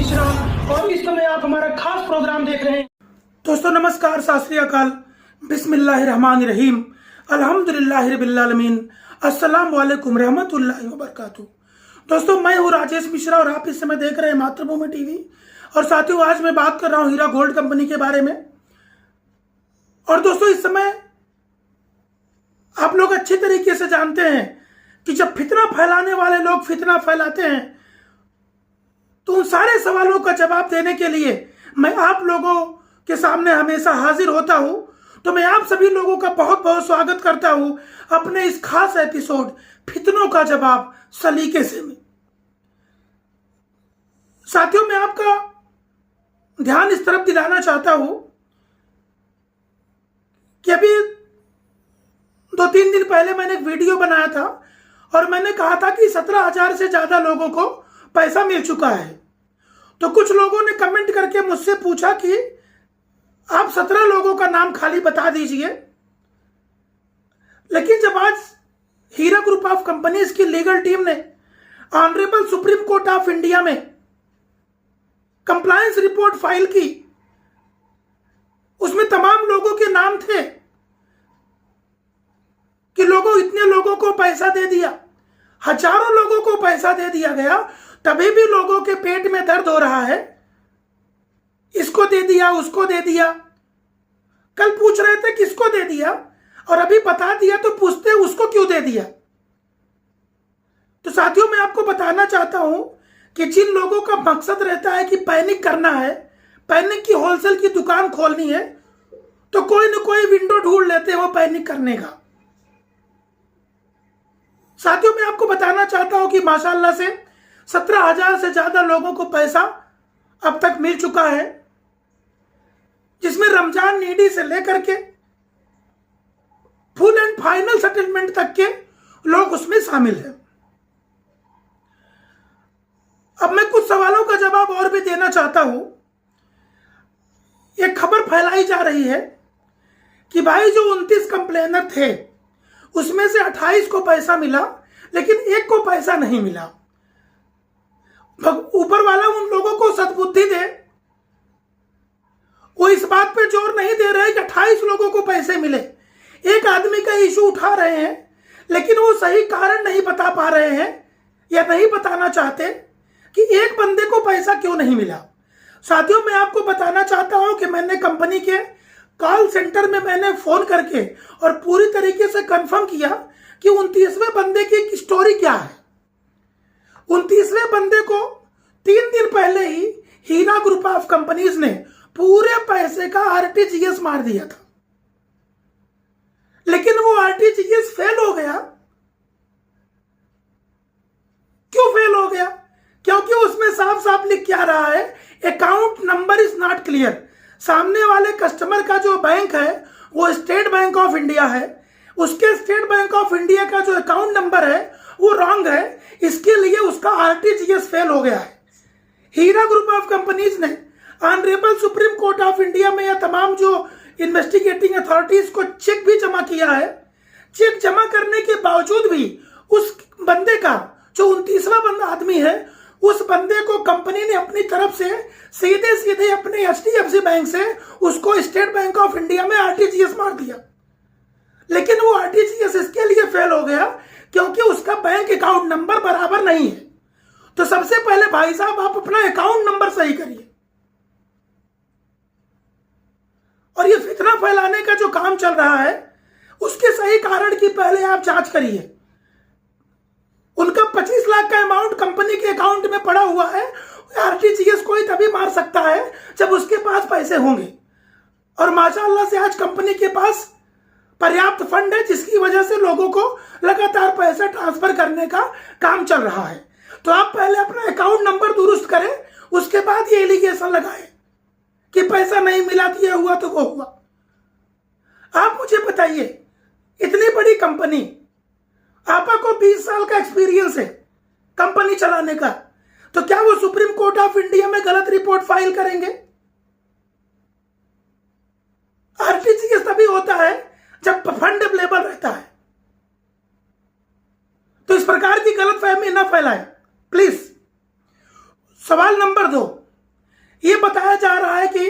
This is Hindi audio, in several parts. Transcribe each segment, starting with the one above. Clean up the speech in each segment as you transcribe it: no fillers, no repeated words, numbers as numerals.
मिश्रा और इस समय आप हमारा खास प्रोग्राम देख रहे हैं। दोस्तों नमस्कार, सत श्री अकाल, बिस्मिल्लाहिर्रहमानिर्रहीम, अल्हम्दुलिल्लाहि रब्बिल आलमीन, अस्सलामु अलैकुम रहमतुल्लाहि व बरकातुहू। दोस्तों मैं हूँ राजेश मिश्रा और आप इस समय देख रहे हैं मातृभूमि टीवी। और साथियों आज मैं बात कर रहा हूँ हीरा गोल्ड कंपनी के बारे में। और दोस्तों इस समय आप लोग अच्छे तरीके से जानते हैं कि जब फितना फैलाने वाले लोग फितना फैलाते हैं तो उन सारे सवालों का जवाब देने के लिए मैं आप लोगों के सामने हमेशा हाजिर होता हूं। तो मैं आप सभी लोगों का बहुत बहुत स्वागत करता हूं अपने इस खास एपिसोड फितनों का जवाब सलीके से में। साथियों मैं आपका ध्यान इस तरफ दिलाना चाहता हूं कि अभी 2-3 दिन पहले मैंने एक वीडियो बनाया था और मैंने कहा था कि 17,000 से ज्यादा लोगों को पैसा मिल चुका है। तो कुछ लोगों ने कमेंट करके मुझसे पूछा कि आप 17 लोगों का नाम खाली बता दीजिए। लेकिन जब आज हीरा ग्रुप ऑफ कंपनीज की लीगल टीम ने honourable supreme court of India में कंप्लायंस रिपोर्ट फाइल की, उसमें तमाम लोगों के नाम थे कि लोगों इतने लोगों को पैसा दे दिया, हजारों लोगों को पैसा दे दिया गया, तभी भी लोगों के पेट में दर्द हो रहा है। इसको दे दिया, उसको दे दिया, कल पूछ रहे थे किसको दे दिया और अभी बता दिया तो पूछते उसको क्यों दे दिया। तो साथियों मैं आपको बताना चाहता हूं कि जिन लोगों का मकसद रहता है कि पैनिक करना है, पैनिक की होलसेल की दुकान खोलनी है, तो कोई न कोई विंडो ढूंढ लेते हैं वो पैनिक करने का। साथियों मैं आपको बताना चाहता हूं कि माशाअल्लाह से 17,000 से ज्यादा लोगों को पैसा अब तक मिल चुका है, जिसमें रमजान नीडी से लेकर के फुल एंड फाइनल सेटलमेंट तक के लोग उसमें शामिल हैं। अब मैं कुछ सवालों का जवाब और भी देना चाहता हूं। एक खबर फैलाई जा रही है कि भाई जो 29 कंप्लेनर थे उसमें से 28 को पैसा मिला लेकिन एक को पैसा नहीं मिला। ऊपर वाला उन लोगों को सद्बुद्धि दे। वो इस बात पे जोर नहीं दे रहे कि 28 लोगों को पैसे मिले, एक आदमी का इशू उठा रहे हैं लेकिन वो सही कारण नहीं बता पा रहे हैं या नहीं बताना चाहते कि एक बंदे को पैसा क्यों नहीं मिला। साथियों मैं आपको बताना चाहता हूं कि मैंने कंपनी के कॉल सेंटर में मैंने फोन करके और पूरी तरीके से कंफर्म किया कि 29वें बंदे की स्टोरी क्या है। 29वें बंदे को 3 दिन पहले ही हीरा ग्रुप ऑफ कंपनीज ने पूरे पैसे का आरटीजीएस मार दिया था, लेकिन वो आरटीजीएस फेल हो गया। क्यों फेल हो गया? क्योंकि उसमें साफ साफ लिख के आ रहा है account number is not clear. सामने वाले कस्टमर का जो बैंक है वो स्टेट बैंक ऑफ इंडिया है, उसके स्टेट बैंक ऑफ इंडिया का जो अकाउंट नंबर है वो रॉन्ग है, इसके लिए उसका आरटीजीएस फेल हो गया है। हीरा ग्रुप ऑफ कंपनीज ने honourable supreme court of India में यह तमाम जो इन्वेस्टिगेटिंग अथॉरिटीज को चेक भी जमा किया है। चेक जमा करने के बावजूद भी उस बंदे का जो 29वां बंदा आदमी है, उस बंदे को कंपनी ने अपनी तरफ से सीधे सीधे अपने एचडीएफसी बैंक से उसको स्टेट बैंक ऑफ इंडिया में आरटीजीएस मार दिया। लेकिन वो आरटीजीएस इसके लिए फेल हो गया क्योंकि उसका बैंक अकाउंट नंबर बराबर नहीं है। तो सबसे पहले भाई साहब आप अपना अकाउंट नंबर सही करिए। और ये फितना फैलाने का जो काम चल रहा है उसके सही कारण की पहले आप जांच करिए। उनका 25 लाख का अमाउंट कंपनी के अकाउंट में पड़ा हुआ है। आरटीजीएस कोई तभी मार सकता है जब उसके पास पैसे होंगे, और माशाअल्लाह से आज कंपनी के पास पर्याप्त फंड है, जिसकी वजह से लोगों को लगातार पैसा ट्रांसफर करने का काम चल रहा है। तो आप पहले अपना अकाउंट नंबर दुरुस्त करें, उसके बाद ये एलिगेशन लगाएं कि पैसा नहीं मिला, दिया हुआ तो वो हुआ। आप मुझे बताइए, इतनी बड़ी कंपनी, आपा को 20 साल का एक्सपीरियंस है कंपनी चलाने का, तो क्या वो सुप्रीम कोर्ट ऑफ इंडिया में गलत रिपोर्ट फाइल करेंगे? आरटीजीएस तभी होता है जब फंड अवेलेबल रहता है। तो इस प्रकार की गलतफहमी न फैलाएं प्लीज। सवाल नंबर 2, ये बताया जा रहा है कि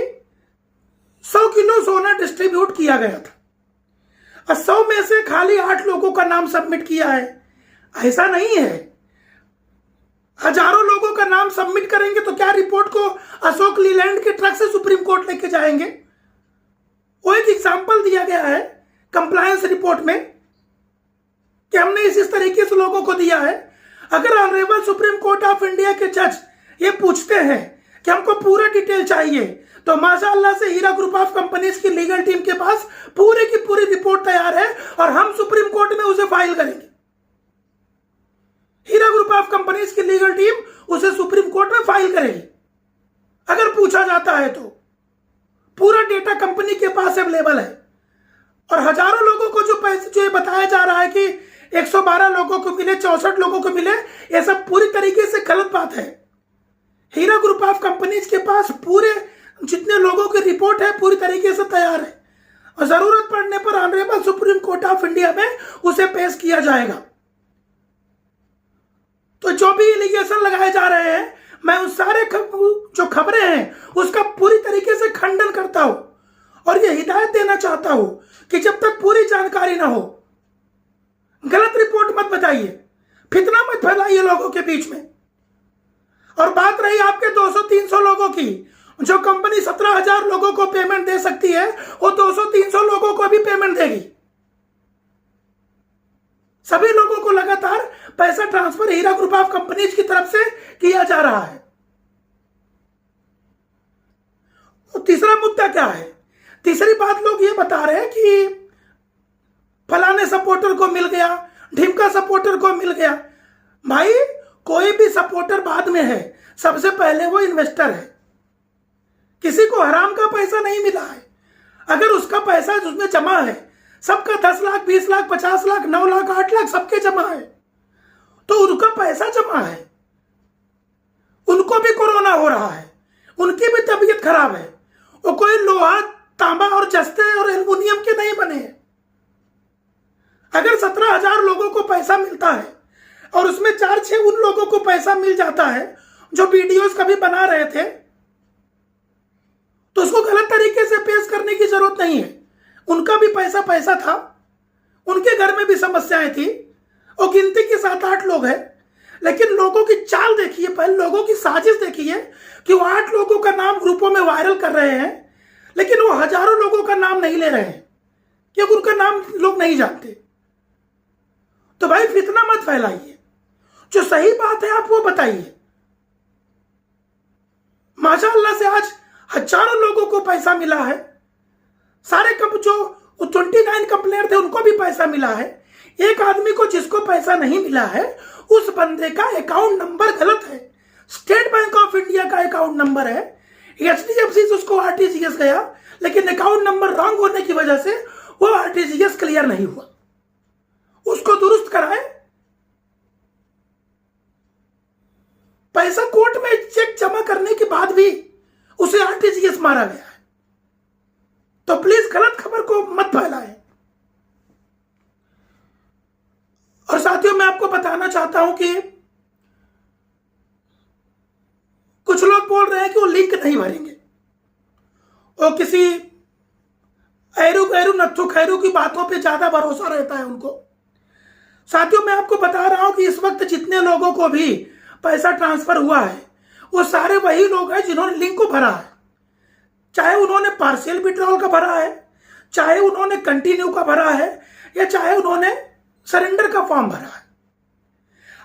100 किलो सोना डिस्ट्रीब्यूट किया गया था और 100 में से खाली 8 लोगों का नाम सबमिट किया है। ऐसा नहीं है, हजारों लोगों का नाम सबमिट करेंगे तो क्या रिपोर्ट को अशोक लीलैंड के ट्रक से सुप्रीम कोर्ट लेके जाएंगे? वो एक एग्जाम्पल दिया गया है कंप्लायंस रिपोर्ट में कि हमने इस तरीके से लोगों को दिया है। अगर honourable supreme court of India के जज ये पूछते हैं कि हमको पूरा डिटेल चाहिए, तो माशाअल्लाह से हीरा ग्रुप ऑफ कंपनीज की लीगल टीम के पास पूरी की पूरी रिपोर्ट तैयार है और हम सुप्रीम कोर्ट में उसे फाइल करेंगे। हीरा ग्रुप ऑफ कंपनीज की लीगल टीम उसे सुप्रीम कोर्ट में फाइल करेगी अगर पूछा जाता है तो। पूरा डेटा कंपनी के पास अवेलेबल है और हजारों लोगों को जो पैसे जो ये बताया जा रहा है कि 112 लोगों को मिले, 64 लोगों को मिले, ये सब पूरी तरीके से गलत बात है। हीरा ग्रुप ऑफ कंपनीज के पास पूरे जितने लोगों की रिपोर्ट है पूरी तरीके से तैयार है और जरूरत पड़ने पर honourable supreme court of India में उसे पेश किया जाएगा। तो जो भी एलिगेशन लगाए जा रहे हैं, मैं उन सारे जो खबरें हैं उसका पूरी तरीके से खंडन करता हूं और यह हिदायत देना चाहता हूं कि जब तक पूरी जानकारी ना हो गलत रिपोर्ट मत बताइए, फितना मत फैलाइए लोगों के बीच में। और बात रही आपके 200-300 लोगों की, जो कंपनी 17,000 लोगों को पेमेंट दे सकती है वो 200-300 लोगों को भी पेमेंट देगी। सभी लोगों को लगातार पैसा transfer Heera group of companies की तरफ से किया जा रहा है। और तीसरा मुद्दा क्या है? तीसरी बात लोग ये बता रहे हैं कि फलाने सपोर्टर को मिल गया, ढिमका सपोर्टर को मिल गया। भाई कोई भी सपोर्टर बाद में है, सबसे पहले वो इन्वेस्टर है। किसी को हराम का पैसा नहीं मिला है। अगर उसका पैसा उसमें जमा है, सबका 10 लाख, 20 लाख, 50 लाख, 9 लाख, 8 लाख सबके जमा है, तो उनका पैसा जमा है। उनको भी कोरोना हो रहा है, उनकी भी तबीयत खराब है। वो कोई लोहा, तांबा और जस्ते और एल्युमिनियम के नहीं बने हैं। अगर 17,000 लोगों को पैसा मिलता है और उसमें 4-6 उन लोगों को पैसा मिल जाता है जो वीडियोस कभी बना रहे थे, तो उसको गलत तरीके से पेश करने की जरूरत नहीं है। उनका भी पैसा था, उनके घर में भी समस्याएं थी और गिनती के 7-8 लोग हैं, लेकिन लोगों की चाल देखिए, पहले लोगों की साजिश देखिए कि वो 8 लोगों का नाम ग्रुपों में वायरल कर रहे हैं, लेकिन वो हजारों लोगों का नाम नहीं ले रहे हैं क्योंकि उनका नाम लोग नहीं जानते। तो भाई फितना मत फैलाइए, जो सही बात है आप वो बताइए। माशाअल्लाह से आज हजारों लोगों को पैसा मिला है। सारे जो 29 कंप्लेंट थे उनको भी पैसा मिला है। एक आदमी को जिसको पैसा नहीं मिला है उस बंदे का अकाउंट नंबर गलत है, स्टेट बैंक ऑफ इंडिया का अकाउंट नंबर है। HDFC से उसको RTGS गया, लेकिन अकाउंट नंबर रॉन्ग होने की वजह से वो RTGS क्लियर नहीं हुआ। उसको दुरुस्त कराए। पैसा कोर्ट में चेक जमा करने के बाद भी उसे RTGS मारा गया है। तो प्लीज गलत खबर को मत फैलाएं। और साथियों, मैं आपको बताना चाहता हूं कि कुछ लोग बोल रहे हैं कि वो लिंक नहीं भरेंगे, और किसी एरू नत्थु खैरू की बातों पे ज्यादा भरोसा रहता है उनको। साथियों, मैं आपको बता रहा हूं कि इस वक्त जितने लोगों को भी पैसा ट्रांसफर हुआ है वो सारे वही लोग हैं जिन्होंने लिंक को भरा है। चाहे उन्होंने पार्शियल विड्रॉल का भरा है, चाहे उन्होंने कंटिन्यू का भरा है, या चाहे उन्होंने सरेंडर का फॉर्म भरा है।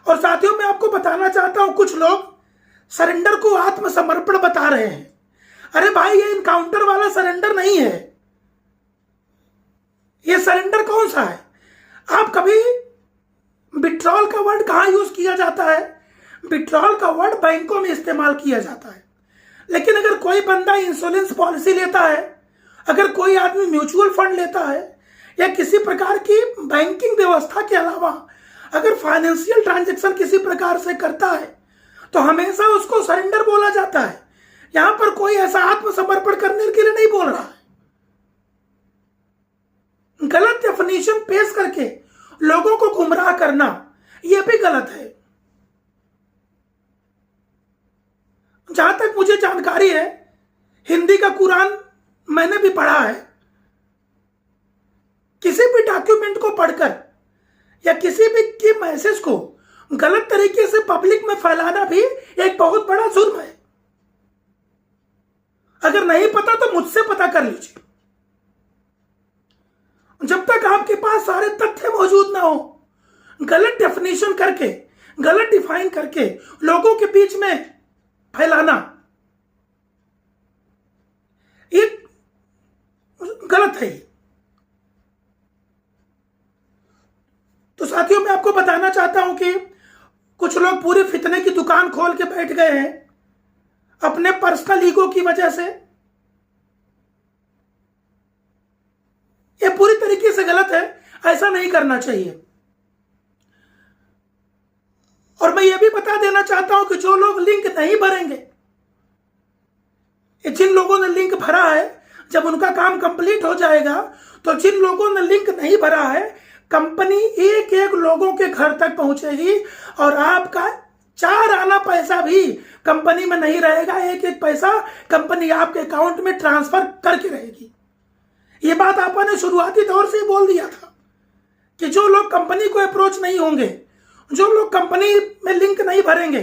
और साथियों, मैं आपको बताना चाहता हूं, कुछ लोग सरेंडर को आत्मसमर्पण बता रहे हैं। अरे भाई, ये इनकाउंटर वाला सरेंडर नहीं है। ये सरेंडर कौन सा है? आप कभी विड्रॉल का वर्ड कहां यूज किया जाता है? विड्रॉल का वर्ड बैंकों में इस्तेमाल किया जाता है। लेकिन अगर कोई बंदा इंश्योरेंस पॉलिसी लेता है, अगर कोई आदमी म्यूचुअल फंड लेता है, या किसी प्रकार की बैंकिंग व्यवस्था के अलावा अगर फाइनेंशियल ट्रांजैक्शन किसी प्रकार से करता है, तो हमेशा उसको सरेंडर बोला जाता है। यहां पर कोई ऐसा आत्मसमर्पण करने के लिए नहीं बोल रहा है। गलत डेफिनेशन पेश करके लोगों को गुमराह करना यह भी गलत है। जहां तक मुझे जानकारी है, हिंदी का कुरान मैंने भी पढ़ा है। किसी भी डॉक्यूमेंट को पढ़कर या किसी भी की मैसेज को गलत तरीके से पब्लिक में फैलाना भी एक बहुत बड़ा जुर्म है। अगर नहीं पता तो मुझसे पता कर लीजिए। जब तक आपके पास सारे तथ्य मौजूद ना हो, गलत डेफिनेशन करके, गलत डिफाइन करके लोगों के बीच में फैलाना एक गलत है। तो साथियों, मैं आपको बताना चाहता हूं कि कुछ लोग पूरी फितने की दुकान खोल के बैठ गए हैं अपने पर्सनल ईगो की वजह से। ये पूरी तरीके से गलत है, ऐसा नहीं करना चाहिए। और मैं ये भी बता देना चाहता हूं कि जो लोग लिंक नहीं भरेंगे, जिन लोगों ने लिंक भरा है, जब उनका काम कंप्लीट हो जाएगा तो जिन लोगों ने लिंक नहीं भरा है, कंपनी एक एक लोगों के घर तक पहुंचेगी और आपका 4 आना पैसा भी कंपनी में नहीं रहेगा। एक एक पैसा कंपनी आपके अकाउंट में ट्रांसफर करके रहेगी। ये बात आपने शुरुआती दौर से ही बोल दिया था कि जो लोग कंपनी को अप्रोच नहीं होंगे, जो लोग कंपनी में लिंक नहीं भरेंगे,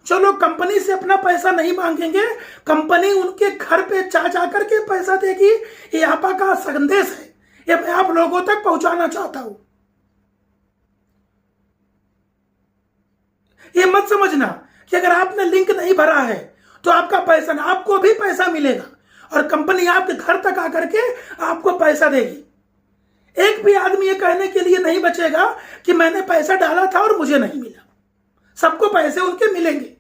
जो लोग कंपनी से अपना पैसा नहीं मांगेंगे, कंपनी उनके घर पे जा करके पैसा देगी। ये आपा का संदेश है, ये मैं आप लोगों तक पहुंचाना चाहता हूं। ये मत समझना कि अगर आपने लिंक नहीं भरा है तो आपका पैसा ना, आपको भी पैसा मिलेगा और कंपनी आपके घर तक आकर के आपको पैसा देगी। एक भी आदमी ये कहने के लिए नहीं बचेगा कि मैंने पैसा डाला था और मुझे नहीं मिला। सबको पैसे उनके मिलेंगे।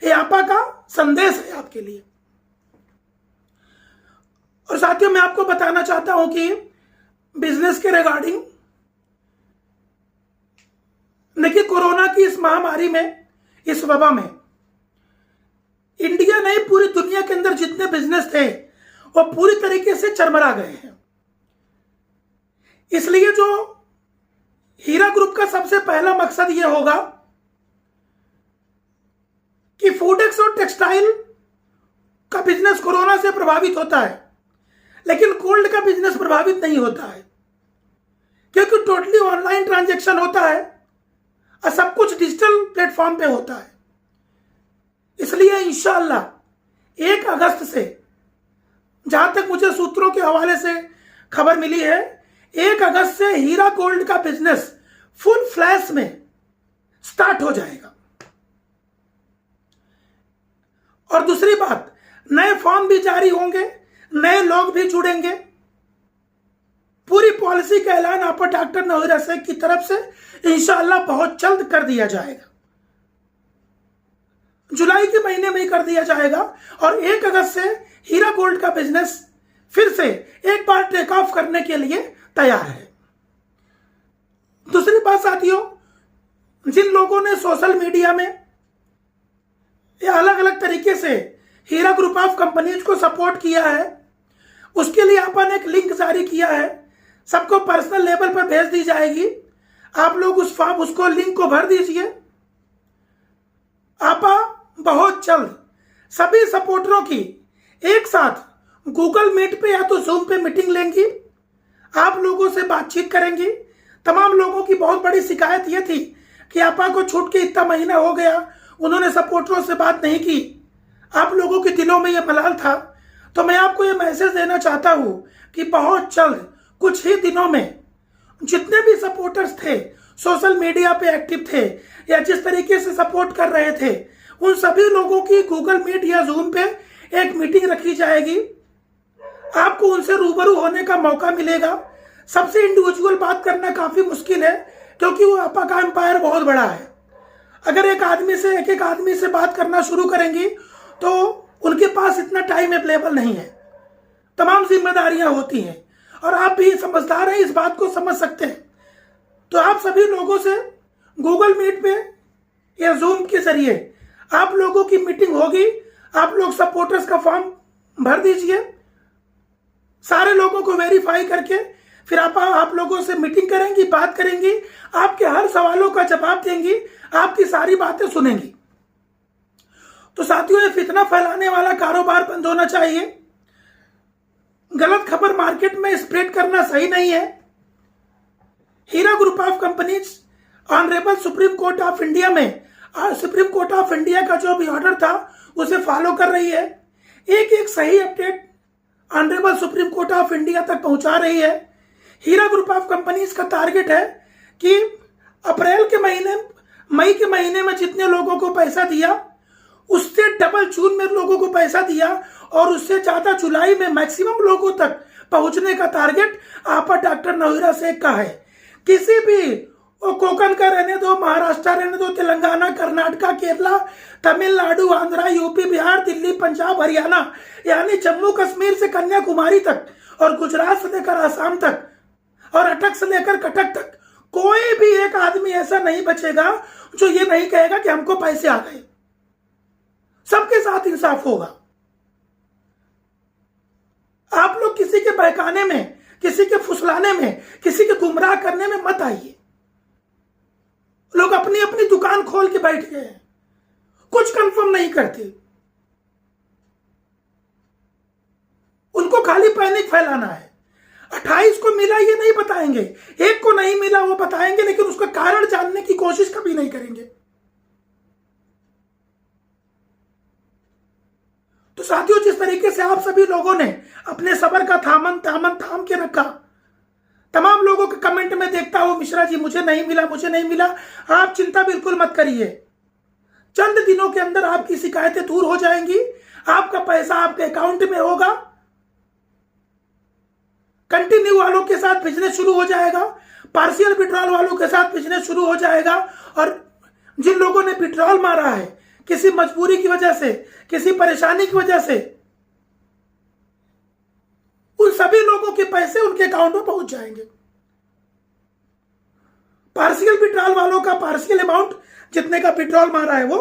ये आपा का संदेश है आपके लिए। और साथियों, मैं आपको बताना चाहता हूं कि बिजनेस के रिगार्डिंग, देखिए, कोरोना की इस महामारी में, इस वबा में, इंडिया नहीं पूरी दुनिया के अंदर जितने बिजनेस थे वो पूरी तरीके से चरमरा गए हैं। इसलिए जो हीरा ग्रुप का सबसे पहला मकसद यह होगा कि फूडेक्स और टेक्सटाइल का बिजनेस कोरोना से प्रभावित होता है, लेकिन गोल्ड का बिजनेस प्रभावित नहीं होता है, क्योंकि टोटली ऑनलाइन ट्रांजैक्शन होता है और सब कुछ डिजिटल प्लेटफॉर्म पे होता है। इसलिए इंशाअल्लाह 1 अगस्त से, जहां तक मुझे सूत्रों के हवाले से खबर मिली है, 1 अगस्त से हीरा गोल्ड का बिजनेस फुल फ्लैश में स्टार्ट हो जाएगा। और दूसरी बात, नए फॉर्म भी जारी होंगे, नए लोग भी जुड़ेंगे। पूरी पॉलिसी का ऐलान आपको डॉक्टर नौहिरा शेख की तरफ से इंशाअल्लाह बहुत जल्द कर दिया जाएगा। जुलाई के महीने में ही कर दिया जाएगा और 1 अगस्त से हीरा गोल्ड का बिजनेस फिर से एक बार टेक ऑफ करने के लिए तैयार है। दूसरी बात साथियों, जिन लोगों ने सोशल मीडिया में या अलग अलग तरीके से हीरा ग्रुप ऑफ कंपनीज को सपोर्ट किया है, उसके लिए अपन एक लिंक जारी किया है, सबको पर्सनल लेवल पर भेज दी जाएगी। आप लोग उसको लिंक को भर दीजिए। आपा बहुत जल्द सभी सपोर्टरों की एक साथ गूगल मीट पे या तो जूम पे मीटिंग लेंगी, आप लोगों से बातचीत करेंगी। तमाम लोगों की बहुत बड़ी शिकायत यह थी कि आपा को छूट के इतना महीना हो गया, उन्होंने सपोर्टरों से बात नहीं की, आप लोगों के दिलों में यह मलाल था। तो मैं आपको यह मैसेज देना चाहता हूं कि बहुत जल्द, कुछ ही दिनों में, जितने भी सपोर्टर्स थे, सोशल मीडिया पे एक्टिव थे या जिस तरीके से सपोर्ट कर रहे थे, उन सभी लोगों की गूगल मीट या जूम पे एक मीटिंग रखी जाएगी। आपको उनसे रूबरू होने का मौका मिलेगा। सबसे इंडिविजुअल बात करना काफी मुश्किल है, क्योंकि वो आपा का एम्पायर बहुत बड़ा है। अगर एक एक आदमी से बात करना शुरू करेंगी तो उनके पास इतना टाइम अवेलेबल नहीं है, तमाम जिम्मेदारियां होती हैं और आप भी समझदार हैं, इस बात को समझ सकते हैं। तो आप सभी लोगों से गूगल मीट पे या जूम के जरिए आप लोगों की मीटिंग होगी। आप लोग सपोर्टर्स का फॉर्म भर दीजिए, सारे लोगों को वेरीफाई करके फिर आप लोगों से मीटिंग करेंगी, बात करेंगी, आपके हर सवालों का जवाब देंगी, आपकी सारी बातें सुनेंगी। तो साथियों, ये फितना फैलाने वाला कारोबार बंद होना चाहिए। गलत खबर मार्केट में स्प्रेड करना सही नहीं है। Heera group of companies honourable supreme court of India में सुप्रीम कोर्ट ऑफ इंडिया का जो भी ऑर्डर था उसे फॉलो कर रही है। एक एक सही update honourable supreme court of India तक पहुंचा रही है। हीरा ग्रुप ऑफ कंपनीज का टारगेट है कि मई के महीने में जितने लोगों को पैसा दिया उससे डबल जून में लोगों को पैसा दिया और उससे ज्यादा जुलाई में मैक्सिमम लोगों तक पहुंचने का टारगेट आपा डॉक्टर नवीरा शेख का है। किसी भी, वो कोकण का रहने दो, महाराष्ट्र रहने दो, तेलंगाना, कर्नाटका, केरला, तमिलनाडु, आंध्रा, यूपी, बिहार, दिल्ली, पंजाब, हरियाणा, यानी जम्मू कश्मीर से कन्याकुमारी तक और गुजरात से लेकर आसाम तक और अटक से लेकर कटक तक, कोई भी एक आदमी ऐसा नहीं बचेगा जो ये नहीं कहेगा कि हमको पैसे आ गए। सबके साथ इंसाफ होगा। आप लोग किसी के बहकाने में, किसी के फुसलाने में, किसी के गुमराह करने में मत आइए। लोग अपनी अपनी दुकान खोल के बैठ गए हैं, कुछ कंफर्म नहीं करते। उनको खाली पैनिक फैलाना है। 28 को मिला ये नहीं बताएंगे, एक को नहीं मिला वो बताएंगे, लेकिन उसका कारण जानने की कोशिश कभी नहीं करेंगे। तो साथियों, जिस तरीके से आप सभी लोगों ने अपने सबर का थाम के रखा, तमाम लोगों के कमेंट में देखता हूं, मिश्रा जी मुझे नहीं मिला, मुझे नहीं मिला। आप चिंता बिल्कुल मत करिए, चंद दिनों के अंदर आपकी शिकायतें दूर हो जाएंगी। आपका पैसा आपके अकाउंट में होगा। कंटिन्यू वालों के साथ बिजनेस शुरू हो जाएगा, पार्शियल विड्रॉल वालों के साथ बिजनेस शुरू हो जाएगा। और जिन लोगों ने विड्रॉल मारा है किसी मजबूरी की वजह से, किसी परेशानी की वजह से, उन सभी लोगों के पैसे उनके अकाउंट में पहुंच जाएंगे। पार्शियल विड्रॉल वालों का पार्शियल अमाउंट जितने का विड्रॉल मारा है वो,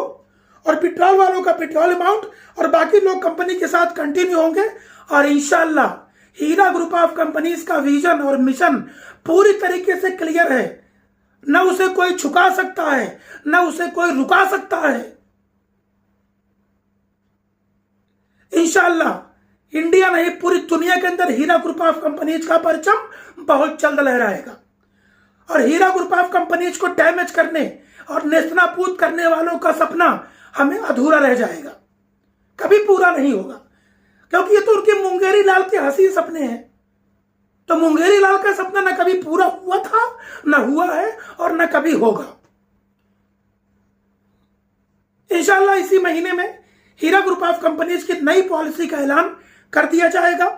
और विड्रॉल वालों का विड्रॉल अमाउंट, और बाकी लोग कंपनी के साथ कंटिन्यू होंगे। और इंशाल्लाह हीरा ग्रुप ऑफ कंपनीज का विजन और मिशन पूरी तरीके से क्लियर है। न उसे कोई छुपा सकता है, न उसे कोई रुका सकता है। इंशाल्लाह इंडिया नहीं, पूरी दुनिया के अंदर हीरा ग्रुप ऑफ कंपनीज का परचम बहुत जल्द लहराएगा। और हीरा ग्रुप ऑफ कंपनीज को डैमेज करने और नेस्तनाबूद करने वालों का सपना हमें अधूरा रह जाएगा, कभी पूरा नहीं होगा। क्योंकि ये तो उनके मुंगेरी लाल के हसीन सपने हैं। तो मुंगेरी लाल का सपना न कभी पूरा हुआ था, न हुआ है, और न कभी होगा। इंशाल्लाह इसी महीने में हीरा ग्रुप ऑफ कंपनीज की नई पॉलिसी का ऐलान कर दिया जाएगा।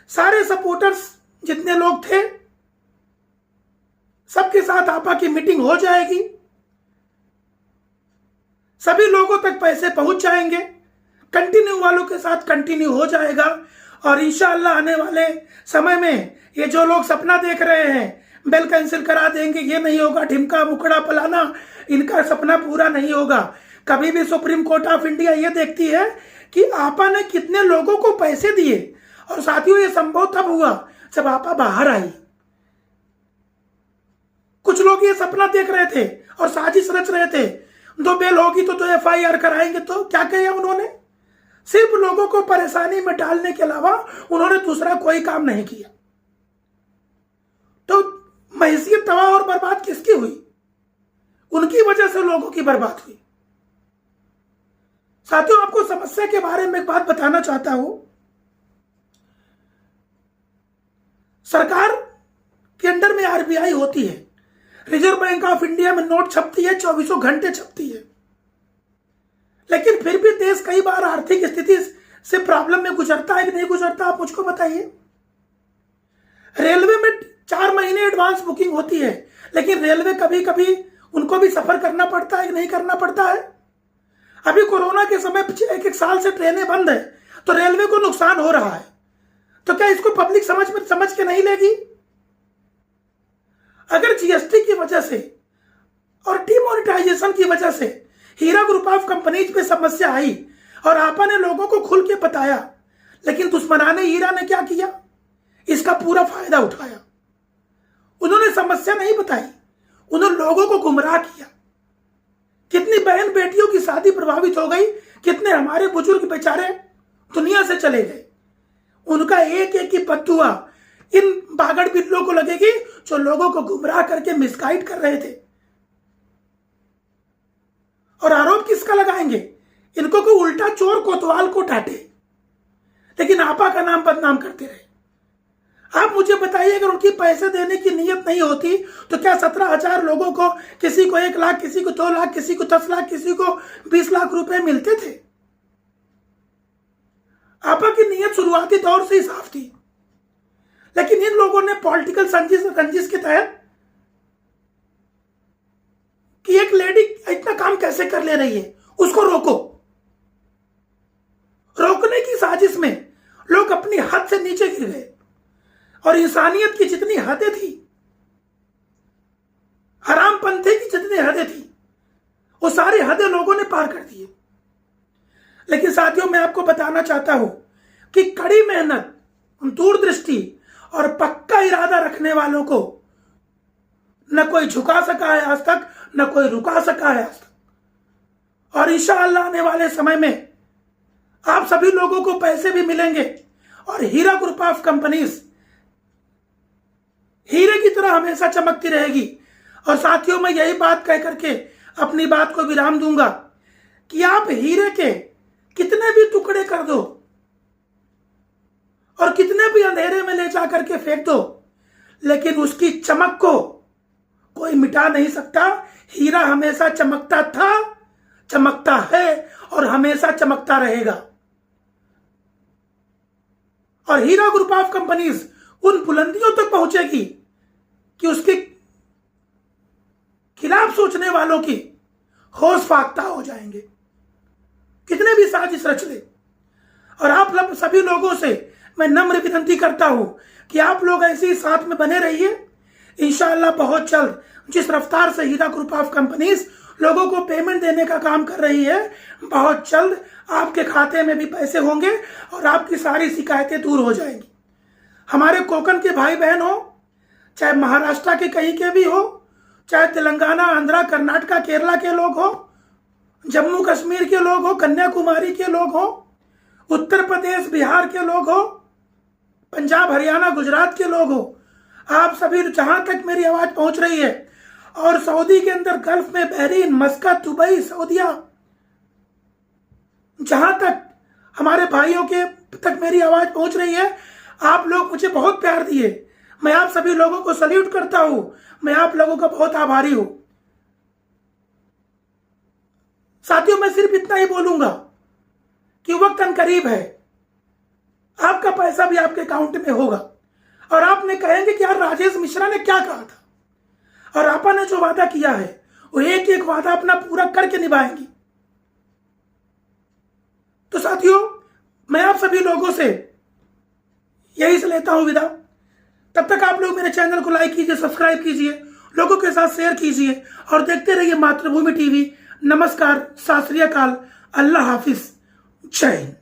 सारे सपोर्टर्स जितने लोग थे सबके साथ आपा की मीटिंग हो जाएगी। सभी लोगों तक पैसे पहुंच जाएंगे। कंटिन्यू वालों के साथ कंटिन्यू हो जाएगा। और इंशाअल्लाह आने वाले समय में ये जो लोग सपना देख रहे हैं बेल कैंसिल करा देंगे, ये नहीं होगा, ढिमका मुकड़ा पलाना, इनका सपना पूरा नहीं होगा कभी भी। सुप्रीम कोर्ट ऑफ इंडिया ये देखती है कि आपा ने कितने लोगों को पैसे दिए। और साथियों, ये संभव तब हुआ जब आपा बाहर आई। कुछ लोग ये सपना देख रहे थे और साजिश रच रहे थे, दो बेल होगी तो FIR कराएंगे। तो क्या किया उन्होंने? सिर्फ लोगों को परेशानी में डालने के अलावा उन्होंने दूसरा कोई काम नहीं किया। तो महसियत तबाह और बर्बाद किसकी हुई? उनकी वजह से लोगों की बर्बाद हुई। साथियों, आपको समस्या के बारे में एक बात बताना चाहता हूं। सरकार के अंडर में RBI होती है, रिजर्व बैंक ऑफ इंडिया में नोट छपती है, 24 घंटे छपती है। लेकिन फिर भी देश कई बार आर्थिक स्थिति से प्रॉब्लम में गुजरता है कि नहीं गुजरता, आप मुझको बताइए। रेलवे में 4 महीने एडवांस बुकिंग होती है, लेकिन रेलवे कभी कभी उनको भी सफर करना पड़ता है कि नहीं करना पड़ता है। अभी कोरोना के समय 1 साल से ट्रेनें बंद है, तो रेलवे को नुकसान हो रहा है। तो क्या इसको पब्लिक समझ के नहीं लेगी? अगर GST की वजह से और डिमोनेटाइजेशन की वजह से हीरा ग्रुप ऑफ कंपनीज पे समस्या आई और आपा ने लोगों को खुल के बताया, लेकिन दुश्मनाने हीरा ने क्या किया? इसका पूरा फायदा उठाया। उन्होंने समस्या नहीं बताई, उन्होंने लोगों को गुमराह किया। कितनी बहन बेटियों की शादी प्रभावित हो गई, कितने हमारे बुजुर्ग बेचारे दुनिया से चले गए। उनका एक एक की बद्दुआ इन बागड़ बिल्लों को लगेगी जो लोगों को गुमराह करके मिसगाइड कर रहे थे। और आरोप किसका लगाएंगे? इनको को उल्टा चोर कोतवाल को डांटे, लेकिन आपा का नाम बदनाम करते रहे। आप मुझे बताइए, अगर उनकी पैसे देने की नीयत नहीं होती तो क्या 17,000 लोगों को, किसी को 1 लाख, किसी को 2 लाख, किसी को 10 लाख, किसी को 20 लाख रुपए मिलते थे? आपा की नीयत शुरुआती दौर से ही साफ थी, लेकिन इन लोगों ने पॉलिटिकल रंजिश के तहत कि एक लेडी इतना काम कैसे कर ले रही है, उसको रोको। रोकने की साजिश में लोग अपनी हद से नीचे गिर गए और इंसानियत की जितनी हदें थी, हरामपंथी की जितनी हदें थी, वो सारी हदें लोगों ने पार कर दिए। लेकिन साथियों, मैं आपको बताना चाहता हूं कि कड़ी मेहनत, दूरदृष्टि और पक्का इरादा रखने वालों को न कोई झुका सका है आज तक, न कोई रुका सका है आज तक। और इंशाअल्लाह आने वाले समय में आप सभी लोगों को पैसे भी मिलेंगे और हीरा ग्रुप ऑफ कंपनीज हीरे की तरह हमेशा चमकती रहेगी। और साथियों, मैं यही बात कह करके अपनी बात को विराम दूंगा कि आप हीरे के कितने भी टुकड़े कर दो और कितने भी अंधेरे में ले जा करके फेंक दो, लेकिन उसकी चमक को कोई मिटा नहीं सकता। हीरा हमेशा चमकता था, चमकता है और हमेशा चमकता रहेगा। और हीरा ग्रुप ऑफ कंपनीज उन बुलंदियों तक पहुंचेगी कि उसके खिलाफ सोचने वालों की होश फाख्ता हो जाएंगे, कितने भी साजिश रच ले। और आप सभी लोगों से मैं नम्र विनती करता हूं कि आप लोग ऐसे ही साथ में बने रहिए। इंशाअल्लाह बहुत जल्द जिस रफ्तार से हीरा ग्रुप ऑफ कंपनीज लोगों को पेमेंट देने का काम कर रही है, बहुत जल्द आपके खाते में भी पैसे होंगे और आपकी सारी शिकायतें दूर हो जाएंगी। हमारे कोकण के भाई बहन हो, चाहे महाराष्ट्र के कहीं के भी हो, चाहे तेलंगाना, आंध्रा, कर्नाटका, केरला के लोग हो, जम्मू कश्मीर के लोग हो, कन्याकुमारी के लोग हो, उत्तर प्रदेश, बिहार के लोग हो, पंजाब, हरियाणा, गुजरात के लोग हो, आप सभी जहां तक मेरी आवाज पहुंच रही है, और सऊदी के अंदर, गल्फ में, बहरीन, मस्कत, दुबई, सऊदिया, जहां तक हमारे भाइयों के तक मेरी आवाज पहुंच रही है, आप लोग मुझे बहुत प्यार दिए। मैं आप सभी लोगों को सल्यूट करता हूं। मैं आप लोगों का बहुत आभारी हूं। साथियों, मैं सिर्फ इतना ही बोलूंगा कि वक्त अनकरीब है, आपका पैसा भी आपके अकाउंट में होगा। और आपने कहेंगे कि यार राजेश मिश्रा ने क्या कहा था, और आपा ने जो वादा किया है वो एक एक वादा अपना पूरा करके निभाएंगी। तो साथियों, मैं आप सभी लोगों से यही से लेता हूं विदा। तब तक आप लोग मेरे चैनल को लाइक कीजिए, सब्सक्राइब कीजिए, लोगों के साथ शेयर कीजिए और देखते रहिए मातृभूमि टीवी। नमस्कार, सत श्री अकाल, अल्लाह हाफिज, जय हिंद।